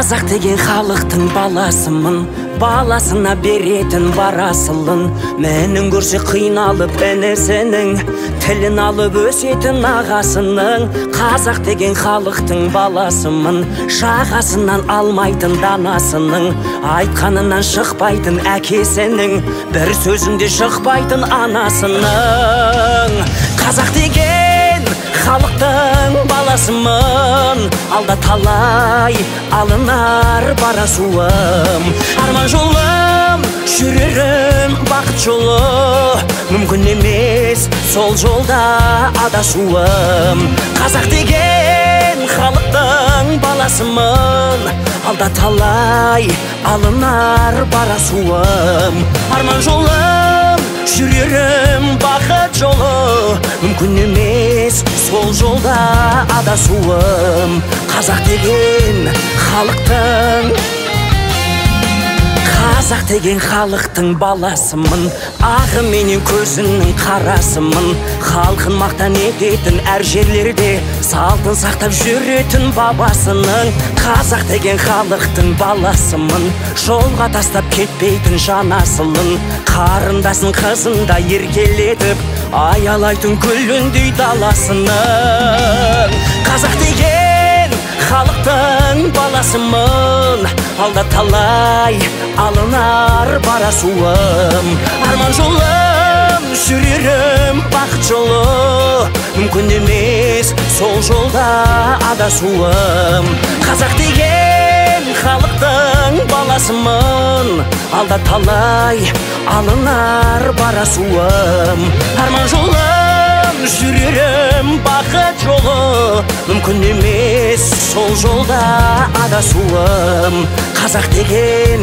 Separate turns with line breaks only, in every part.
Қазақ деген халықтың баласымын, баласына беретін барасылын. Менің көрсе қиналып інісінің, тілін алып өсетін ағасының. Қазақ деген халықтың баласымын, жағасынан алмайтын данасының, айтқанынан шықпайтын әкесінің, бір сөзінде шықпайтын анасының. Қазақ деген халықтың баласымын, алда талай алынар барасуым. Арман жолым, жүрерім бақыт жолы, мүмкін емес сол жолда адасуым. Қазақ деген халықтың баласымын, алда талай алынар барасуым. Арман жолым, жүрерім бақыт жолы, мүмкін емес сол жолда адасуым. Қазақ деген халықтың Қазақ деген халықтың баласымын, ағы менен көзінің қарасымын. Халқын мақтан ететін әр жерлерде, салтын сақтап жүретін бабасының. Қазақ деген халықтың баласымын, жолға тастап кетпейтін жанасылын. Қарындасын қызында еркелетіп, аялайтын күліндей даласының. Қазақ деген халықтың баласымын, алда талай алынар барасуым. Арман жолым, жүрерім бақыт жолы, мүмкін емес сол жолда адасуым. Қазақ деген халықтың баласымын, алда талай алынар барасуым. Арман жолым, жүрерім бақыт жолы, мүмкін емес сол жолда адасуым. Қазақ деген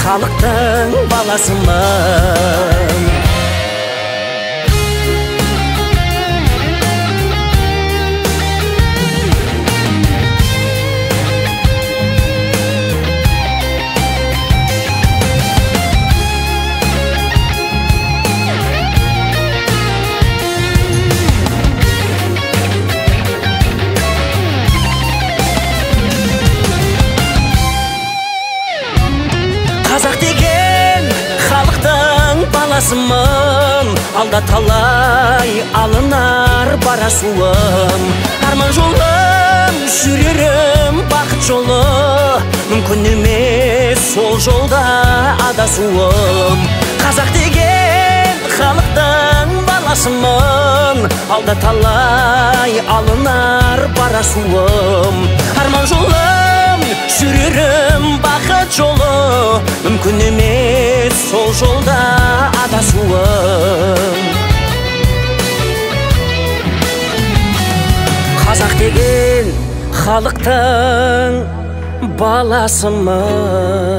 халықтың баласымын. Қазақ деген халықтың баласымын, алда талай алынар барасуым. Арман жолым, жүрерім бақыт жолы, мүмкін емес сол жолда адасуым. Қазақ деген халықтың баласымын, алда талай алынар барасуым. Арман жолым, жүрерім бақыт жолы, мүмкін емес сол жолда адасуым. Қазақ деген халықтың баласымын.